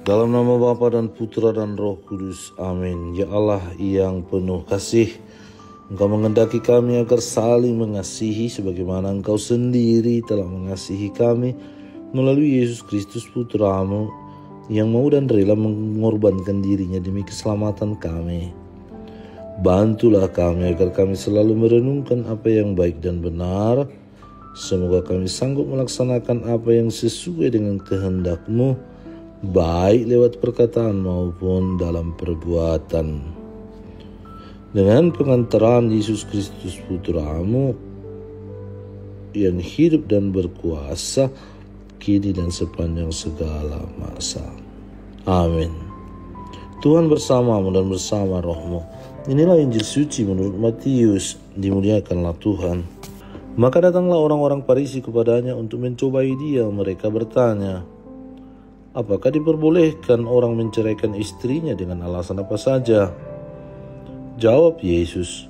Dalam nama Bapa dan Putra dan Roh Kudus. Amin. Ya Allah yang penuh kasih, Engkau mengendaki kami agar saling mengasihi sebagaimana Engkau sendiri telah mengasihi kami melalui Yesus Kristus Putra-Mu yang mau dan rela mengorbankan dirinya demi keselamatan kami. Bantulah kami agar kami selalu merenungkan apa yang baik dan benar. Semoga kami sanggup melaksanakan apa yang sesuai dengan kehendak-Mu, baik lewat perkataan maupun dalam perbuatan. Dengan pengantaran Yesus Kristus Putra-Mu yang hidup dan berkuasa kini dan sepanjang segala masa. Amin. Tuhan bersamamu dan bersama rohmu. Inilah Injil suci menurut Matius. Dimuliakanlah Tuhan. Maka datanglah orang-orang Farisi kepadanya untuk mencobai dia. Mereka bertanya, apakah diperbolehkan orang menceraikan istrinya dengan alasan apa saja? Jawab Yesus,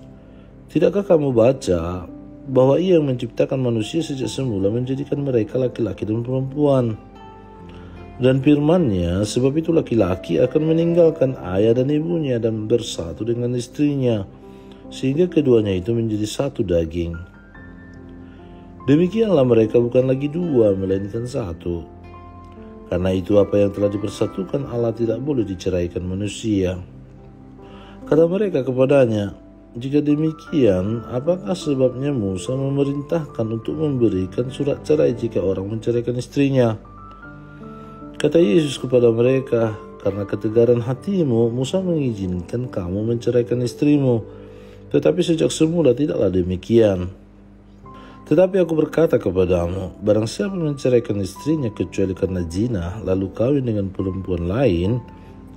tidakkah kamu baca bahwa Ia yang menciptakan manusia sejak semula menjadikan mereka laki-laki dan perempuan? Dan firman-Nya, sebab itu laki-laki akan meninggalkan ayah dan ibunya dan bersatu dengan istrinya, sehingga keduanya itu menjadi satu daging. Demikianlah mereka bukan lagi dua, melainkan satu. Karena itu apa yang telah dipersatukan Allah tidak boleh diceraikan manusia. Kata mereka kepadanya, jika demikian, apakah sebabnya Musa memerintahkan untuk memberikan surat cerai jika orang menceraikan istrinya? Kata Yesus kepada mereka, karena ketegaran hatimu, Musa mengizinkan kamu menceraikan istrimu. Tetapi sejak semula tidaklah demikian. Tetapi aku berkata kepadamu, barang siapa menceraikan istrinya kecuali karena zina, lalu kawin dengan perempuan lain,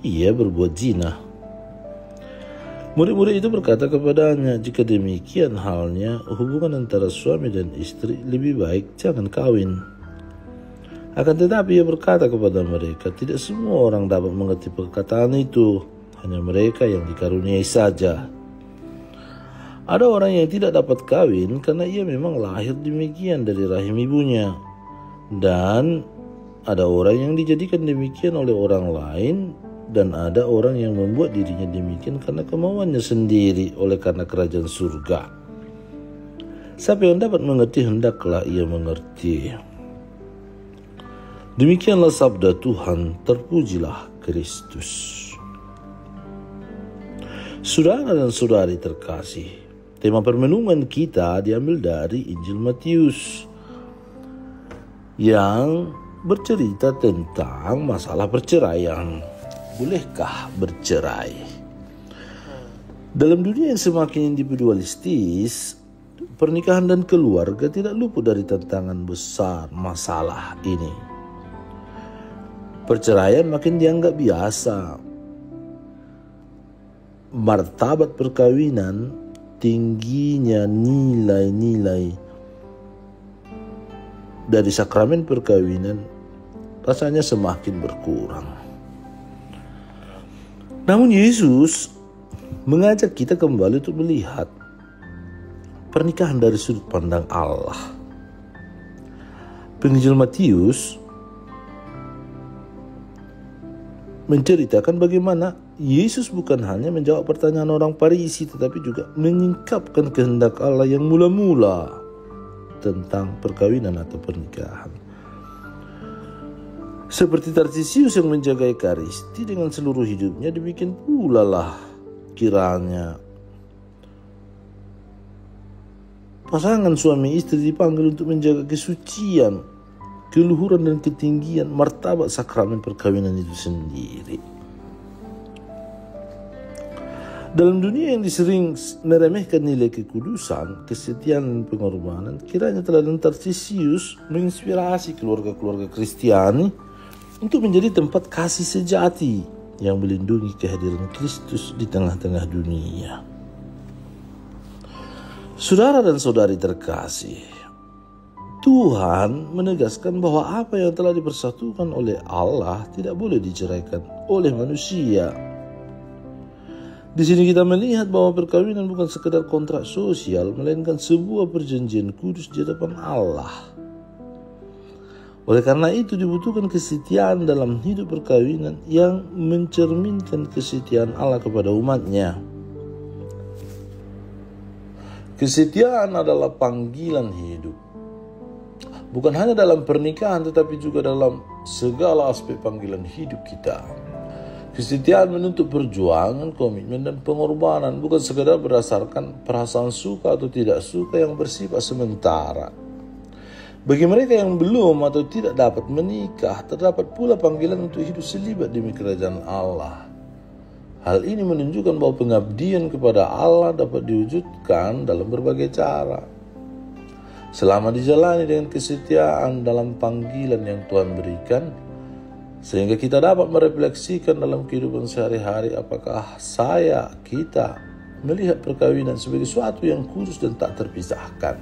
ia berbuat zina. Murid-murid itu berkata kepadanya, jika demikian halnya, hubungan antara suami dan istri lebih baik jangan kawin. Akan tetapi ia berkata kepada mereka, tidak semua orang dapat mengerti perkataan itu, hanya mereka yang dikaruniai saja. Ada orang yang tidak dapat kawin karena ia memang lahir demikian dari rahim ibunya. Dan ada orang yang dijadikan demikian oleh orang lain. Dan ada orang yang membuat dirinya demikian karena kemauannya sendiri oleh karena kerajaan surga. Siapa yang dapat mengerti, hendaklah ia mengerti. Demikianlah sabda Tuhan, terpujilah Kristus. Saudara dan saudari terkasih, tema permenungan kita diambil dari Injil Matius yang bercerita tentang masalah perceraian. Bolehkah bercerai? Dalam dunia yang semakin individualistis, pernikahan dan keluarga tidak luput dari tantangan besar masalah ini. Perceraian makin dianggap biasa. Martabat perkawinan, tingginya nilai-nilai dari sakramen perkawinan rasanya semakin berkurang. Namun Yesus mengajak kita kembali untuk melihat pernikahan dari sudut pandang Allah. Penginjil Matius menceritakan bagaimana Yesus bukan hanya menjawab pertanyaan orang Farisi, tetapi juga menyingkapkan kehendak Allah yang mula-mula tentang perkawinan atau pernikahan. Seperti Tarsius yang menjaga Ekaristi dengan seluruh hidupnya, demikian pula lah kiranya pasangan suami istri dipanggil untuk menjaga kesucian, keluhuran dan ketinggian martabat sakramen perkawinan itu sendiri. Dalam dunia yang disering meremehkan nilai kekudusan, kesetiaan dan pengorbanan, kiranya teladan Tarsius menginspirasi keluarga-keluarga Kristiani untuk menjadi tempat kasih sejati yang melindungi kehadiran Kristus di tengah-tengah dunia. Saudara dan saudari terkasih, Tuhan menegaskan bahwa apa yang telah dipersatukan oleh Allah tidak boleh diceraikan oleh manusia. Di sini kita melihat bahwa perkawinan bukan sekedar kontrak sosial, melainkan sebuah perjanjian kudus di hadapan Allah. Oleh karena itu dibutuhkan kesetiaan dalam hidup perkawinan yang mencerminkan kesetiaan Allah kepada umatnya. Kesetiaan adalah panggilan hidup. Bukan hanya dalam pernikahan tetapi juga dalam segala aspek panggilan hidup kita. Kesetiaan menuntut perjuangan, komitmen, dan pengorbanan, bukan sekadar berdasarkan perasaan suka atau tidak suka yang bersifat sementara. Bagi mereka yang belum atau tidak dapat menikah, terdapat pula panggilan untuk hidup selibat demi kerajaan Allah. Hal ini menunjukkan bahwa pengabdian kepada Allah dapat diwujudkan dalam berbagai cara. Selama dijalani dengan kesetiaan dalam panggilan yang Tuhan berikan, sehingga kita dapat merefleksikan dalam kehidupan sehari-hari apakah kita melihat perkawinan sebagai sesuatu yang kudus dan tak terpisahkan.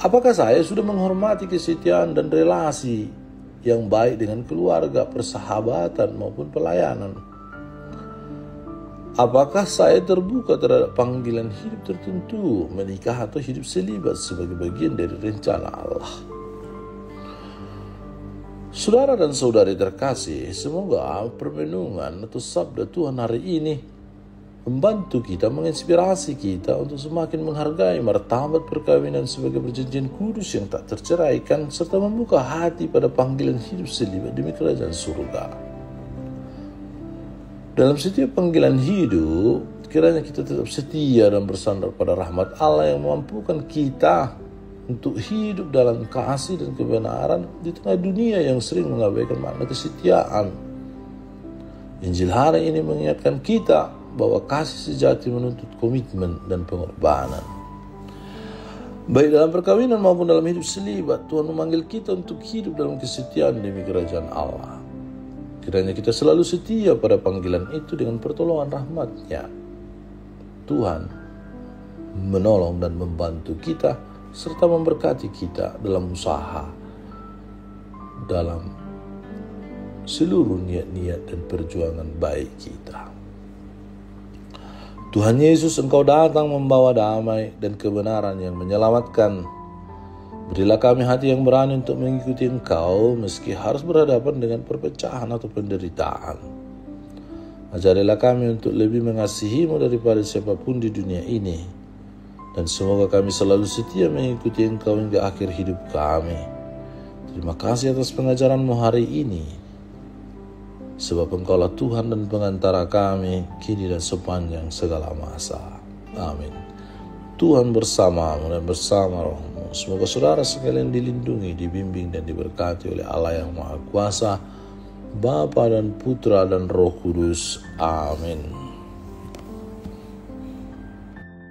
Apakah saya sudah menghormati kesetiaan dan relasi yang baik dengan keluarga, persahabatan maupun pelayanan? Apakah saya terbuka terhadap panggilan hidup tertentu, menikah atau hidup selibat sebagai bagian dari rencana Allah? Saudara dan saudari terkasih, semoga permenungan atau sabda Tuhan hari ini membantu kita, menginspirasi kita untuk semakin menghargai martabat perkawinan sebagai perjanjian kudus yang tak terceraikan, serta membuka hati pada panggilan hidup selibat demi kerajaan surga. Dalam setiap panggilan hidup, kiranya kita tetap setia dan bersandar pada rahmat Allah yang memampukan kita untuk hidup dalam kasih dan kebenaran di tengah dunia yang sering mengabaikan makna kesetiaan. Injil hari ini mengingatkan kita bahwa kasih sejati menuntut komitmen dan pengorbanan. Baik dalam perkawinan maupun dalam hidup selibat, Tuhan memanggil kita untuk hidup dalam kesetiaan demi kerajaan Allah. Kiranya kita selalu setia pada panggilan itu dengan pertolongan rahmat-Nya. Tuhan menolong dan membantu kita serta memberkati kita dalam usaha, dalam seluruh niat-niat dan perjuangan baik kita. Tuhan Yesus, Engkau datang membawa damai dan kebenaran yang menyelamatkan. Berilah kami hati yang berani untuk mengikuti Engkau meski harus berhadapan dengan perpecahan atau penderitaan. Ajarilah kami untuk lebih mengasihi-Mu daripada siapapun di dunia ini. Dan semoga kami selalu setia mengikuti Engkau hingga akhir hidup kami. Terima kasih atas pengajaran-Mu hari ini. Sebab Engkaulah Tuhan dan pengantara kami kini dan sepanjang segala masa. Amin. Tuhan bersama-Mu dan bersama Roh-Mu. Semoga saudara sekalian dilindungi, dibimbing dan diberkati oleh Allah yang Maha Kuasa, Bapa dan Putra dan Roh Kudus. Amin.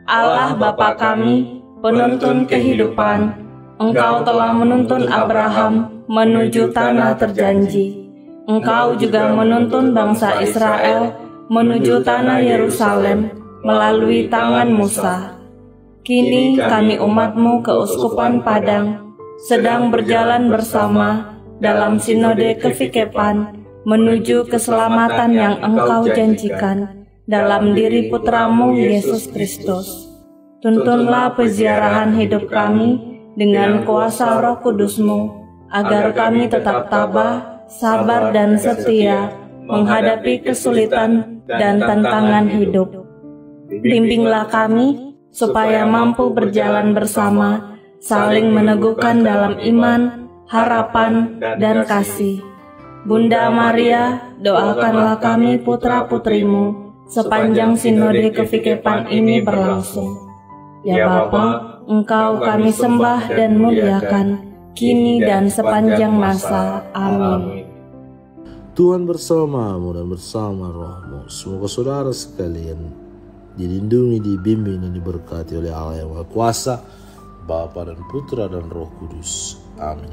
Allah Bapa kami, penuntun kehidupan, Engkau telah menuntun Abraham menuju tanah terjanji. Engkau juga menuntun bangsa Israel menuju tanah Yerusalem melalui tangan Musa. Kini kami umat-Mu keuskupan Padang sedang berjalan bersama dalam sinode kefikepan menuju keselamatan yang Engkau janjikan dalam diri Putra-Mu Yesus Kristus. Tuntunlah peziarahan hidup kami dengan kuasa Roh Kudus-Mu, agar kami tetap tabah, sabar dan setia menghadapi kesulitan dan tantangan hidup. Bimbinglah kami supaya mampu berjalan bersama, saling meneguhkan dalam iman, harapan, dan kasih. Bunda Maria, doakanlah kami putra-putrimu sepanjang sinode kefikepan ini berlangsung. Ya Bapa, Engkau kami sembah dan muliakan, kini dan sepanjang masa. Amin. Tuhan bersama-Mu dan bersama Roh-Mu. Semoga saudara sekalian dilindungi, dibimbing, dan diberkati oleh Allah yang Maha Kuasa, Bapa dan Putra dan Roh Kudus. Amin.